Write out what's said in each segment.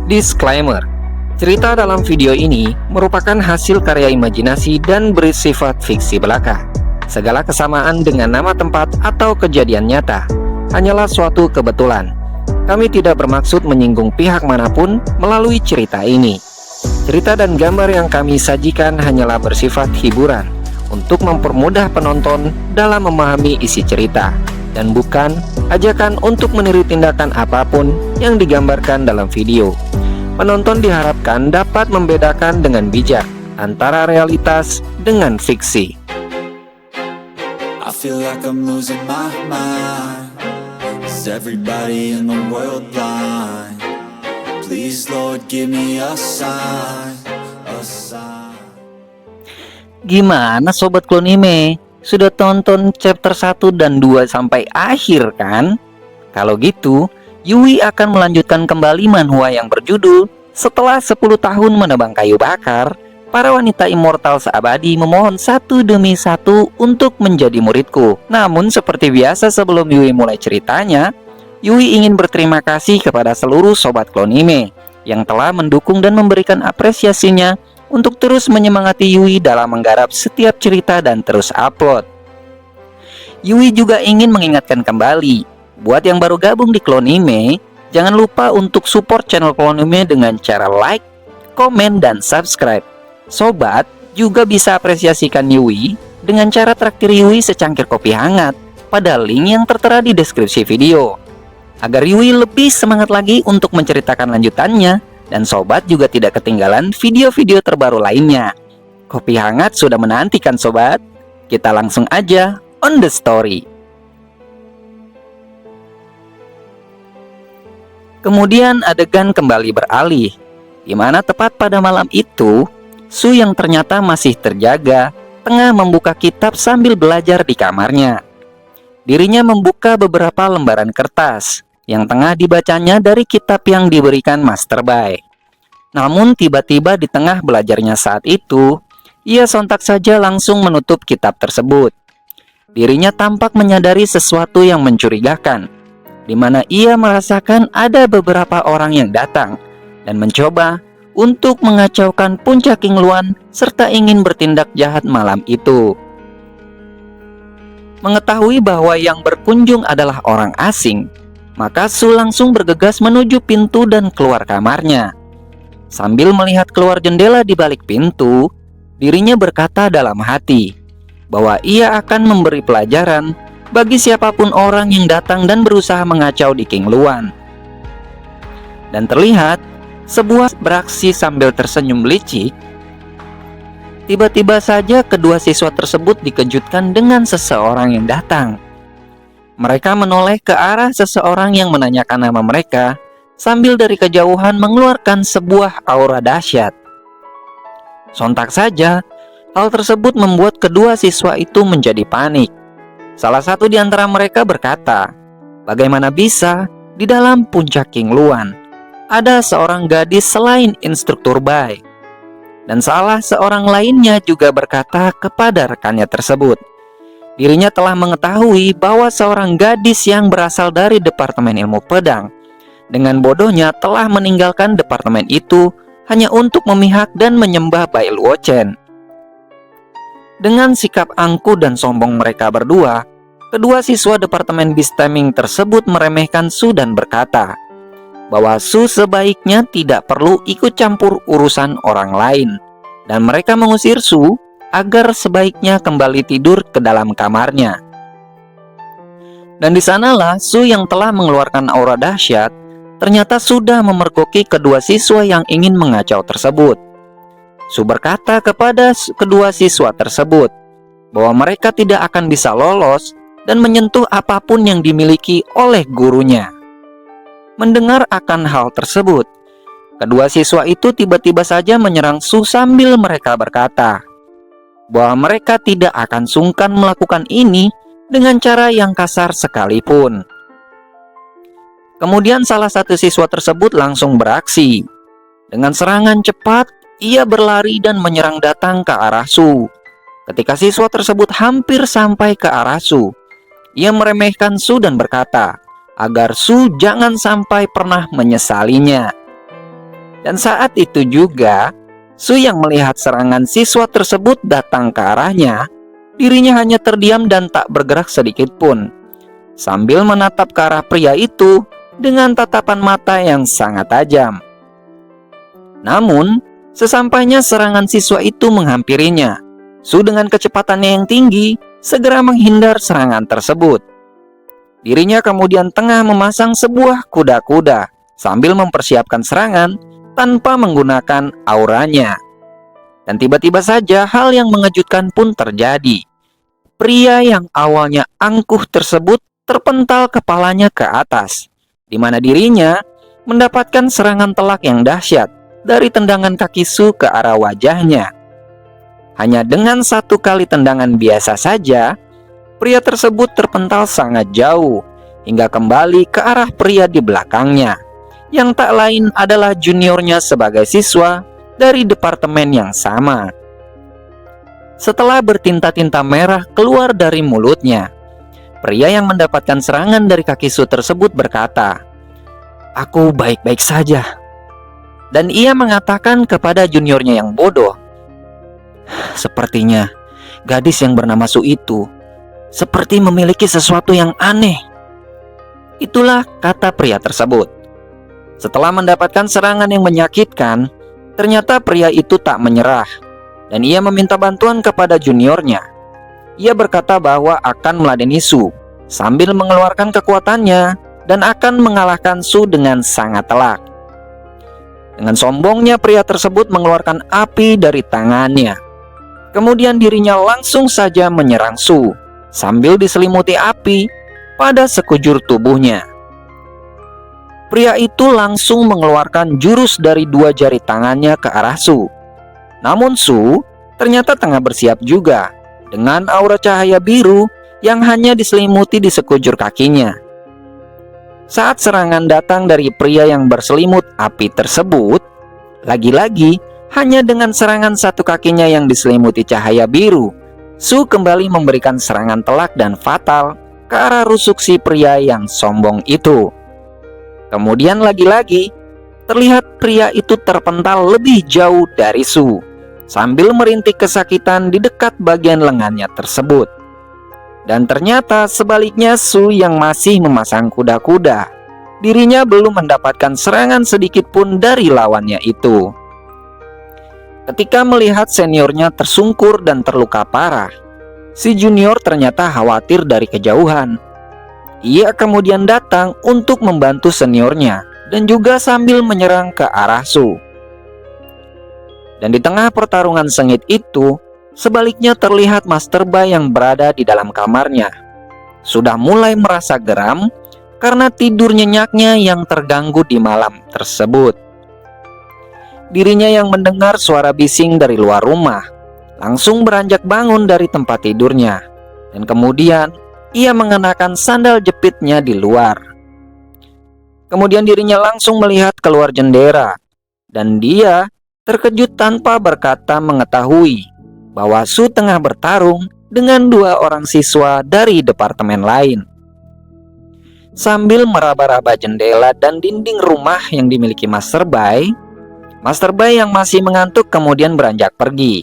Disclaimer: cerita dalam video ini merupakan hasil karya imajinasi dan bersifat fiksi belaka. Segala kesamaan dengan nama tempat atau kejadian nyata hanyalah suatu kebetulan. Kami tidak bermaksud menyinggung pihak manapun melalui cerita ini. Cerita dan gambar yang kami sajikan hanyalah bersifat hiburan untuk mempermudah penonton dalam memahami isi cerita, dan bukan ajakan untuk meniru tindakan apapun yang digambarkan dalam video. Penonton diharapkan dapat membedakan dengan bijak antara realitas dengan fiksi. I feel like I'm losing my mind. Is everybody in the world blind? Please Lord give me a sign, a sign. Gimana Sobat Klonime? Sudah tonton chapter 1 dan 2 sampai akhir kan? Kalau gitu, Yui akan melanjutkan kembali manhwa yang berjudul Setelah 10 tahun menebang kayu bakar, para wanita immortal seabadi memohon satu demi satu untuk menjadi muridku. Namun seperti biasa sebelum Yui mulai ceritanya, Yui ingin berterima kasih kepada seluruh Sobat Klonime yang telah mendukung dan memberikan apresiasinya untuk terus menyemangati Yui dalam menggarap setiap cerita dan terus upload. Yui juga ingin mengingatkan kembali, buat yang baru gabung di Klonime, jangan lupa untuk support channel Klonime dengan cara like, komen, dan subscribe. Sobat juga bisa apresiasikan Yui dengan cara traktir Yui secangkir kopi hangat pada link yang tertera di deskripsi video, agar Yui lebih semangat lagi untuk menceritakan lanjutannya, dan sobat juga tidak ketinggalan video-video terbaru lainnya. Kopi hangat sudah menantikan sobat? Kita langsung aja on the story. Kemudian adegan kembali beralih, di mana tepat pada malam itu, Su yang ternyata masih terjaga tengah membuka kitab sambil belajar di kamarnya. Dirinya membuka beberapa lembaran kertas yang tengah dibacanya dari kitab yang diberikan Master Bai. Namun tiba-tiba di tengah belajarnya saat itu, ia sontak saja langsung menutup kitab tersebut. Dirinya tampak menyadari sesuatu yang mencurigakan, di mana ia merasakan ada beberapa orang yang datang dan mencoba untuk mengacaukan puncak King Luan serta ingin bertindak jahat malam itu. Mengetahui bahwa yang berkunjung adalah orang asing, maka Su langsung bergegas menuju pintu dan keluar kamarnya. Sambil melihat keluar jendela di balik pintu, dirinya berkata dalam hati bahwa ia akan memberi pelajaran bagi siapapun orang yang datang dan berusaha mengacau di King Luan. Dan terlihat sebuah beraksi sambil tersenyum licik. Tiba-tiba saja kedua siswa tersebut dikejutkan dengan seseorang yang datang. Mereka menoleh ke arah seseorang yang menanyakan nama mereka, sambil dari kejauhan mengeluarkan sebuah aura dahsyat. Sontak saja, hal tersebut membuat kedua siswa itu menjadi panik. Salah satu di antara mereka berkata, bagaimana bisa di dalam puncak King Luan ada seorang gadis selain instruktur Bai? Dan salah seorang lainnya juga berkata kepada rekannya tersebut, dirinya telah mengetahui bahwa seorang gadis yang berasal dari Departemen Ilmu Pedang dengan bodohnya telah meninggalkan departemen itu hanya untuk memihak dan menyembah Bai Luochen. Dengan sikap angkuh dan sombong mereka berdua, kedua siswa Departemen Beastaming tersebut meremehkan Su dan berkata bahwa Su sebaiknya tidak perlu ikut campur urusan orang lain, dan mereka mengusir Su agar sebaiknya kembali tidur ke dalam kamarnya. Dan di sanalah Su yang telah mengeluarkan aura dahsyat ternyata sudah memergoki kedua siswa yang ingin mengacau tersebut. Su berkata kepada kedua siswa tersebut bahwa mereka tidak akan bisa lolos dan menyentuh apapun yang dimiliki oleh gurunya. Mendengar akan hal tersebut, kedua siswa itu tiba-tiba saja menyerang Su sambil mereka berkata bahwa mereka tidak akan sungkan melakukan ini dengan cara yang kasar sekalipun. Kemudian salah satu siswa tersebut langsung beraksi. Dengan serangan cepat, ia berlari dan menyerang datang ke arah Su. Ketika siswa tersebut hampir sampai ke arah Su, ia meremehkan Su dan berkata agar Su jangan sampai pernah menyesalinya. Dan saat itu juga, Su yang melihat serangan siswa tersebut datang ke arahnya, dirinya hanya terdiam dan tak bergerak sedikit pun, sambil menatap ke arah pria itu dengan tatapan mata yang sangat tajam. Namun, sesampainya serangan siswa itu menghampirinya, Su dengan kecepatannya yang tinggi segera menghindar serangan tersebut. Dirinya kemudian tengah memasang sebuah kuda-kuda sambil mempersiapkan serangan tanpa menggunakan auranya. Dan tiba-tiba saja hal yang mengejutkan pun terjadi. Pria yang awalnya angkuh tersebut terpental kepalanya ke atas, di mana dirinya mendapatkan serangan telak yang dahsyat dari tendangan kaki Su ke arah wajahnya. Hanya dengan satu kali tendangan biasa saja, pria tersebut terpental sangat jauh hingga kembali ke arah pria di belakangnya, yang tak lain adalah juniornya sebagai siswa dari departemen yang sama. Setelah bertinta-tinta merah keluar dari mulutnya, pria yang mendapatkan serangan dari kaki Su tersebut berkata, "Aku baik-baik saja." Dan ia mengatakan kepada juniornya yang bodoh, "Sepertinya gadis yang bernama Su itu seperti memiliki sesuatu yang aneh." Itulah kata pria tersebut. Setelah mendapatkan serangan yang menyakitkan, ternyata pria itu tak menyerah, dan ia meminta bantuan kepada juniornya. Ia berkata bahwa akan meladeni Su sambil mengeluarkan kekuatannya dan akan mengalahkan Su dengan sangat telak. Dengan sombongnya pria tersebut mengeluarkan api dari tangannya. Kemudian dirinya langsung saja menyerang Su sambil diselimuti api pada sekujur tubuhnya. Pria itu langsung mengeluarkan jurus dari dua jari tangannya ke arah Su. Namun Su ternyata tengah bersiap juga dengan aura cahaya biru yang hanya diselimuti di sekujur kakinya. Saat serangan datang dari pria yang berselimut api tersebut, lagi-lagi hanya dengan serangan satu kakinya yang diselimuti cahaya biru, Su kembali memberikan serangan telak dan fatal ke arah rusuk si pria yang sombong itu. Kemudian lagi-lagi, terlihat pria itu terpental lebih jauh dari Su, sambil merintih kesakitan di dekat bagian lengannya tersebut. Dan ternyata sebaliknya Su yang masih memasang kuda-kuda, dirinya belum mendapatkan serangan sedikit pun dari lawannya itu. Ketika melihat seniornya tersungkur dan terluka parah, si junior ternyata khawatir dari kejauhan. Ia kemudian datang untuk membantu seniornya dan juga sambil menyerang ke arah Su. Dan di tengah pertarungan sengit itu, sebaliknya terlihat Master Bai yang berada di dalam kamarnya. Sudah mulai merasa geram karena tidur nyenyaknya yang terganggu di malam tersebut. Dirinya yang mendengar suara bising dari luar rumah, langsung beranjak bangun dari tempat tidurnya. Dan kemudian ia mengenakan sandal jepitnya di luar. Kemudian dirinya langsung melihat keluar jendela, dan dia terkejut tanpa berkata mengetahui bahwa Su tengah bertarung dengan dua orang siswa dari departemen lain. Sambil meraba-raba jendela dan dinding rumah yang dimiliki Master Bai yang masih mengantuk kemudian beranjak pergi.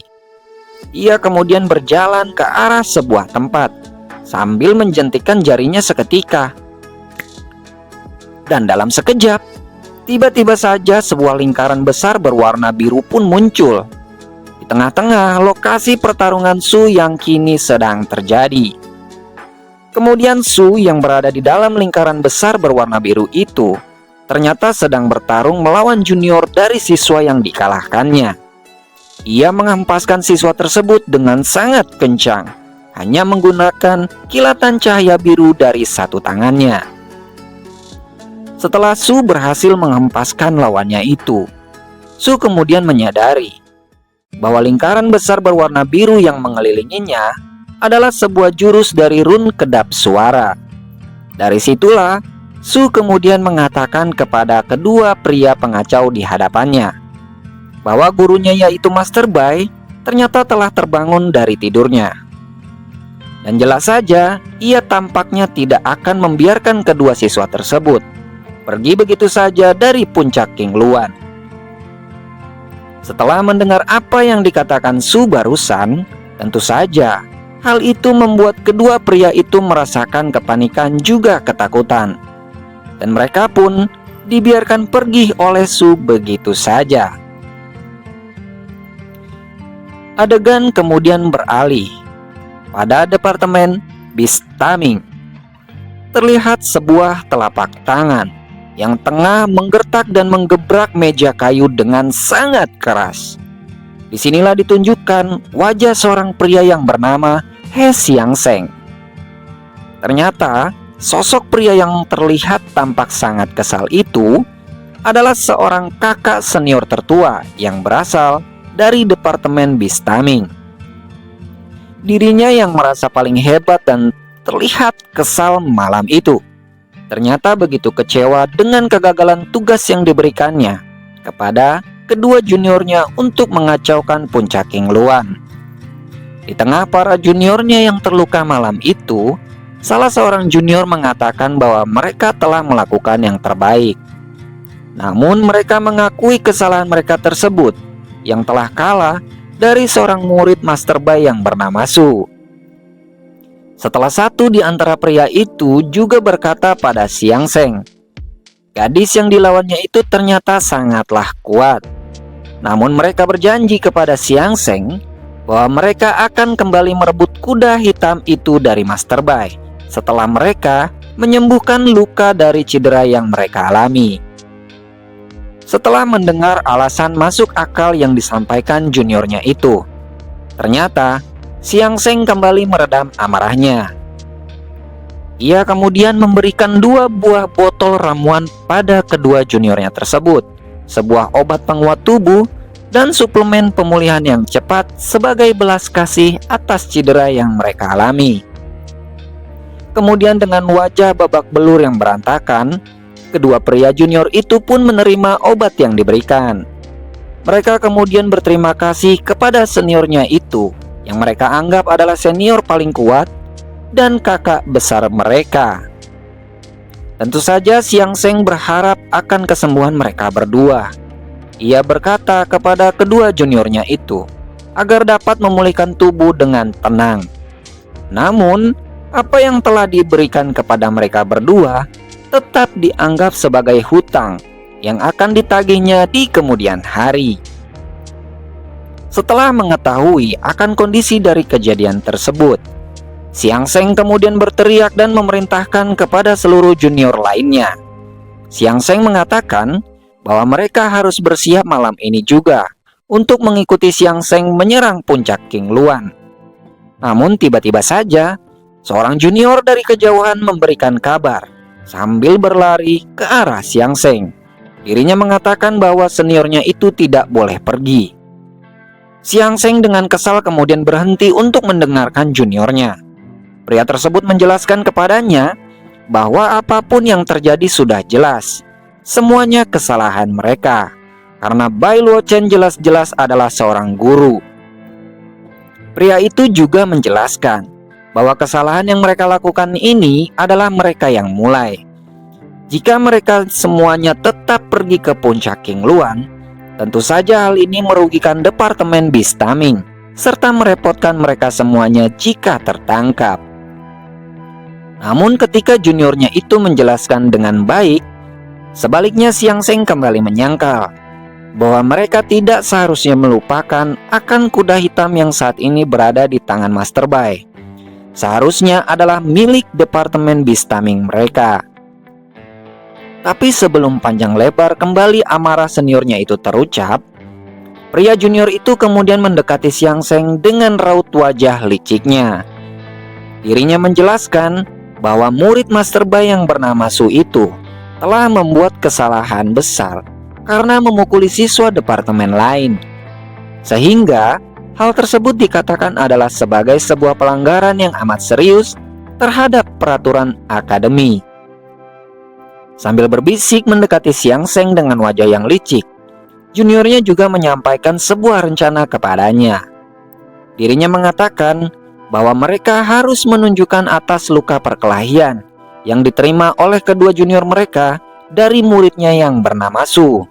Ia kemudian berjalan ke arah sebuah tempat sambil menjentikkan jarinya seketika. Dan dalam sekejap, tiba-tiba saja sebuah lingkaran besar berwarna biru pun muncul di tengah-tengah lokasi pertarungan Su yang kini sedang terjadi. Kemudian Su yang berada di dalam lingkaran besar berwarna biru itu ternyata sedang bertarung melawan junior dari siswa yang dikalahkannya. Ia menghempaskan siswa tersebut dengan sangat kencang, hanya menggunakan kilatan cahaya biru dari satu tangannya. Setelah Su berhasil menghempaskan lawannya itu, Su kemudian menyadari bahwa lingkaran besar berwarna biru yang mengelilinginya adalah sebuah jurus dari run kedap suara. Dari situlah Su kemudian mengatakan kepada kedua pria pengacau di hadapannya bahwa gurunya yaitu Master Bai ternyata telah terbangun dari tidurnya. Dan jelas saja, ia tampaknya tidak akan membiarkan kedua siswa tersebut pergi begitu saja dari puncak King Luan. Setelah mendengar apa yang dikatakan Su barusan, tentu saja hal itu membuat kedua pria itu merasakan kepanikan juga ketakutan. Dan mereka pun dibiarkan pergi oleh Su begitu saja. Adegan kemudian beralih pada departemen Bistaming. Terlihat sebuah telapak tangan yang tengah menggertak dan menggebrak meja kayu dengan sangat keras. Disinilah ditunjukkan wajah seorang pria yang bernama He Xiangseng. Ternyata sosok pria yang terlihat tampak sangat kesal itu adalah seorang kakak senior tertua yang berasal dari departemen Bistaming. Dirinya yang merasa paling hebat dan terlihat kesal malam itu, ternyata begitu kecewa dengan kegagalan tugas yang diberikannya kepada kedua juniornya untuk mengacaukan puncak King Luan. Di tengah para juniornya yang terluka malam itu, salah seorang junior mengatakan bahwa mereka telah melakukan yang terbaik. Namun mereka mengakui kesalahan mereka tersebut yang telah kalah dari seorang murid Master Bai yang bernama Su. Setelah satu di antara pria itu juga berkata pada Xiangseng, gadis yang dilawannya itu ternyata sangatlah kuat. Namun mereka berjanji kepada Xiangseng bahwa mereka akan kembali merebut kuda hitam itu dari Master Bai setelah mereka menyembuhkan luka dari cedera yang mereka alami. Setelah mendengar alasan masuk akal yang disampaikan juniornya itu, ternyata Xiangseng kembali meredam amarahnya. Ia kemudian memberikan 2 buah botol ramuan pada kedua juniornya tersebut, sebuah obat penguat tubuh dan suplemen pemulihan yang cepat sebagai belas kasih atas cedera yang mereka alami. Kemudian dengan wajah babak belur yang berantakan, kedua pria junior itu pun menerima obat yang diberikan. Mereka kemudian berterima kasih kepada seniornya itu yang mereka anggap adalah senior paling kuat dan kakak besar mereka. Tentu saja Xiangseng berharap akan kesembuhan mereka berdua. Ia berkata kepada kedua juniornya itu agar dapat memulihkan tubuh dengan tenang. Namun, apa yang telah diberikan kepada mereka berdua tetap dianggap sebagai hutang yang akan ditagihnya di kemudian hari. Setelah mengetahui akan kondisi dari kejadian tersebut, Xiangseng kemudian berteriak dan memerintahkan kepada seluruh junior lainnya. Xiangseng mengatakan bahwa mereka harus bersiap malam ini juga untuk mengikuti Xiangseng menyerang puncak King Luan. Namun tiba-tiba saja seorang junior dari kejauhan memberikan kabar sambil berlari ke arah Xiangseng. Dirinya mengatakan bahwa seniornya itu tidak boleh pergi. Xiangseng dengan kesal kemudian berhenti untuk mendengarkan juniornya. Pria tersebut menjelaskan kepadanya bahwa apapun yang terjadi sudah jelas. Semuanya kesalahan mereka, karena Bai Luochen jelas-jelas adalah seorang guru. Pria itu juga menjelaskan bahwa kesalahan yang mereka lakukan ini adalah mereka yang mulai. Jika mereka semuanya tetap pergi ke puncak King Luan, tentu saja hal ini merugikan departemen Bistaming serta merepotkan mereka semuanya jika tertangkap. Namun ketika juniornya itu menjelaskan dengan baik, sebaliknya Xiangseng kembali menyangkal bahwa mereka tidak seharusnya melupakan akan kuda hitam yang saat ini berada di tangan Master Bai. Seharusnya adalah milik departemen Bistaming mereka. Tapi sebelum panjang lebar kembali amarah seniornya itu terucap, pria junior itu kemudian mendekati Xiangseng dengan raut wajah liciknya. Dirinya menjelaskan bahwa murid Master Bai yang bernama Su itu telah membuat kesalahan besar karena memukuli siswa departemen lain. Sehingga hal tersebut dikatakan adalah sebagai sebuah pelanggaran yang amat serius terhadap peraturan akademi. Sambil berbisik mendekati Xiangseng dengan wajah yang licik, juniornya juga menyampaikan sebuah rencana kepadanya. Dirinya mengatakan bahwa mereka harus menunjukkan atas luka perkelahian yang diterima oleh kedua junior mereka dari muridnya yang bernama Su.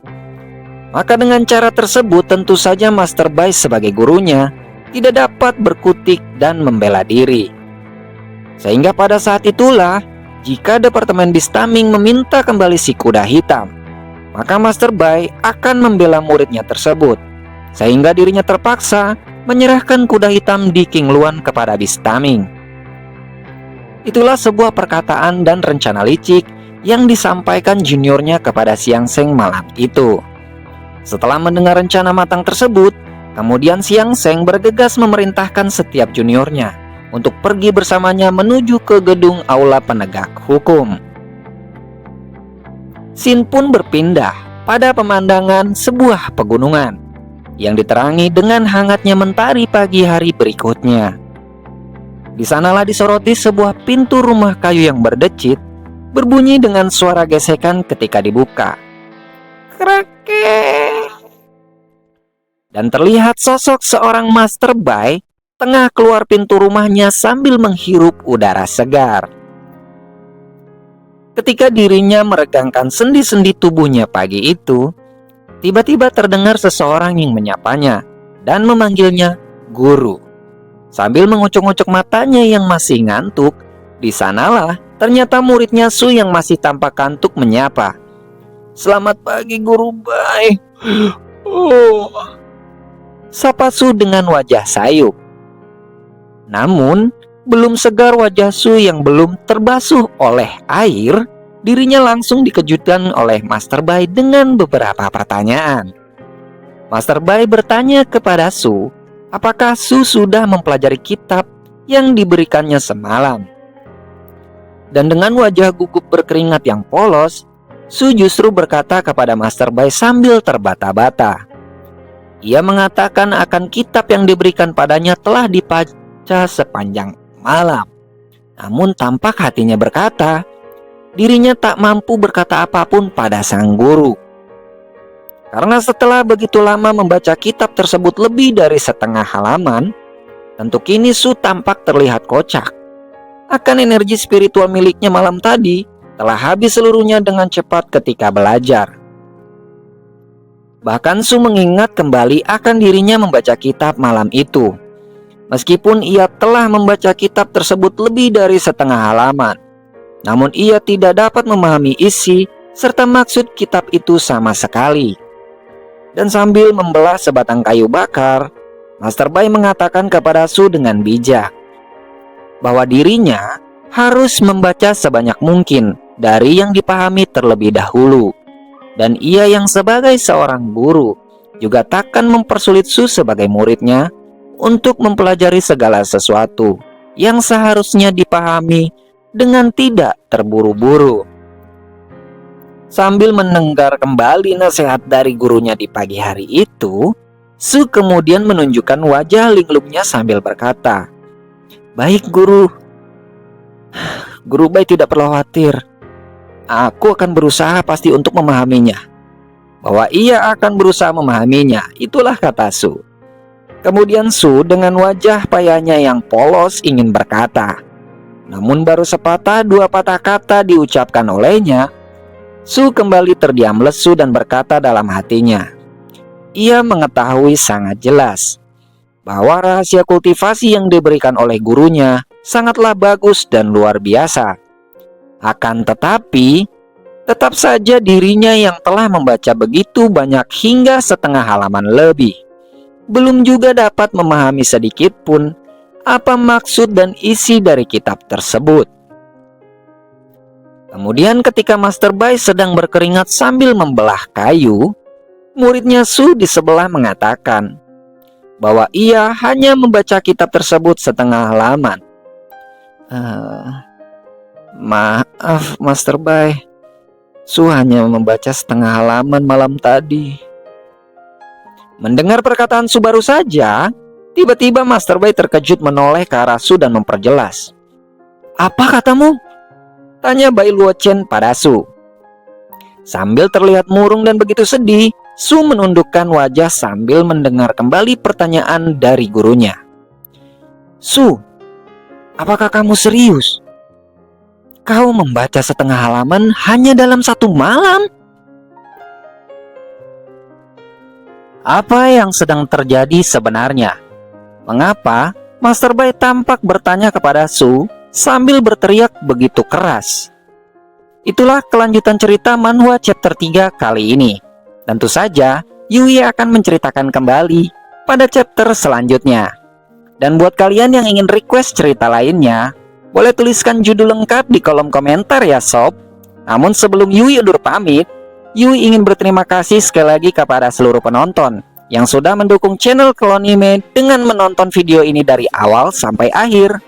Maka dengan cara tersebut tentu saja Master Bai sebagai gurunya tidak dapat berkutik dan membela diri. Sehingga pada saat itulah, jika Departemen Bistaming meminta kembali si kuda hitam, maka Master Bai akan membela muridnya tersebut, sehingga dirinya terpaksa menyerahkan kuda hitam di King Luan kepada Bistaming. Itulah sebuah perkataan dan rencana licik yang disampaikan juniornya kepada Xiang Sheng malam itu. Setelah mendengar rencana matang tersebut, kemudian Xiang Sheng bergegas memerintahkan setiap juniornya untuk pergi bersamanya menuju ke gedung aula penegak hukum. Scene pun berpindah pada pemandangan sebuah pegunungan yang diterangi dengan hangatnya mentari pagi hari berikutnya. Di sanalah disoroti sebuah pintu rumah kayu yang berdecit berbunyi dengan suara gesekan ketika dibuka. Krek. Dan terlihat sosok seorang Master Bai tengah keluar pintu rumahnya sambil menghirup udara segar. Ketika dirinya meregangkan sendi-sendi tubuhnya pagi itu, tiba-tiba terdengar seseorang yang menyapanya dan memanggilnya guru. Sambil mengucuk-ngucuk matanya yang masih ngantuk, di sanalah ternyata muridnya Su yang masih tampak kantuk menyapa. Selamat pagi Guru Bai. Oh. Sapa Su dengan wajah sayup. Namun, belum segar wajah Su yang belum terbasuh oleh air, dirinya langsung dikejutkan oleh Master Bai dengan beberapa pertanyaan. Master Bai bertanya kepada Su, apakah Su sudah mempelajari kitab yang diberikannya semalam. Dan dengan wajah gugup berkeringat yang polos, Su justru berkata kepada Master Bai sambil terbata-bata. Ia mengatakan akan kitab yang diberikan padanya telah dibaca sepanjang malam. Namun tampak hatinya berkata, dirinya tak mampu berkata apapun pada sang guru. Karena setelah begitu lama membaca kitab tersebut lebih dari setengah halaman, tentu kini Su tampak terlihat kocak. Akan energi spiritual miliknya malam tadi telah habis seluruhnya dengan cepat ketika belajar. Bahkan Su mengingat kembali akan dirinya membaca kitab malam itu. Meskipun ia telah membaca kitab tersebut lebih dari setengah halaman, namun ia tidak dapat memahami isi serta maksud kitab itu sama sekali. Dan sambil membelah sebatang kayu bakar, Master Bai mengatakan kepada Su dengan bijak bahwa dirinya harus membaca sebanyak mungkin dari yang dipahami terlebih dahulu. Dan ia yang sebagai seorang guru juga takkan mempersulit Su sebagai muridnya untuk mempelajari segala sesuatu yang seharusnya dipahami dengan tidak terburu-buru. Sambil mendengar kembali nasihat dari gurunya di pagi hari itu, Su kemudian menunjukkan wajah linglungnya sambil berkata, "Baik guru, Guru Bai tidak perlu khawatir. Aku akan berusaha pasti untuk memahaminya." Bahwa ia akan berusaha memahaminya, itulah kata Su. Kemudian Su dengan wajah payahnya yang polos ingin berkata, namun baru sepatah dua patah kata diucapkan olehnya, Su kembali terdiam lesu dan berkata dalam hatinya, ia mengetahui sangat jelas bahwa rahasia kultivasi yang diberikan oleh gurunya sangatlah bagus dan luar biasa. Akan tetapi, tetap saja dirinya yang telah membaca begitu banyak hingga setengah halaman lebih, belum juga dapat memahami sedikit pun apa maksud dan isi dari kitab tersebut. Kemudian ketika Master Bai sedang berkeringat sambil membelah kayu, muridnya Su di sebelah mengatakan bahwa ia hanya membaca kitab tersebut setengah halaman. Maaf Master Bai, Su hanya membaca setengah halaman malam tadi. Mendengar perkataan Su baru saja, tiba-tiba Master Bai terkejut menoleh ke arah Su dan memperjelas. Apa katamu? Tanya Bai Luo Chen pada Su. Sambil terlihat murung dan begitu sedih, Su menundukkan wajah sambil mendengar kembali pertanyaan dari gurunya. Su, apakah kamu serius? Kau membaca setengah halaman hanya dalam satu malam? Apa yang sedang terjadi sebenarnya? Mengapa Master Bai tampak bertanya kepada Su sambil berteriak begitu keras? Itulah kelanjutan cerita manhwa chapter 3 kali ini. Tentu saja, Yui akan menceritakan kembali pada chapter selanjutnya. Dan buat kalian yang ingin request cerita lainnya, boleh tuliskan judul lengkap di kolom komentar ya sob. Namun sebelum Yui undur pamit, Yui ingin berterima kasih sekali lagi kepada seluruh penonton yang sudah mendukung channel Clonime dengan menonton video ini dari awal sampai akhir.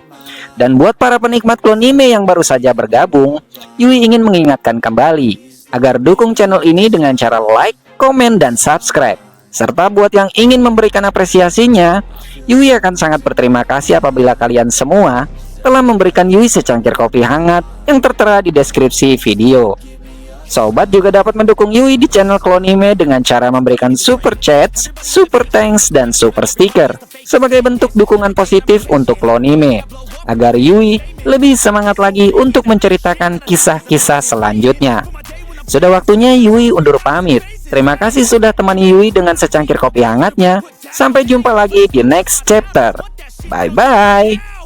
Dan buat para penikmat Clonime yang baru saja bergabung, Yui ingin mengingatkan kembali agar dukung channel ini dengan cara like, komen, dan subscribe. Serta buat yang ingin memberikan apresiasinya, Yui akan sangat berterima kasih apabila kalian semua telah memberikan Yui secangkir kopi hangat yang tertera di deskripsi video. Sobat juga dapat mendukung Yui di channel Clonime dengan cara memberikan super chats, super thanks, dan super sticker sebagai bentuk dukungan positif untuk Clonime, agar Yui lebih semangat lagi untuk menceritakan kisah-kisah selanjutnya. Sudah waktunya Yui undur pamit. Terima kasih sudah temani Yui dengan secangkir kopi hangatnya. Sampai jumpa lagi di next chapter. Bye-bye.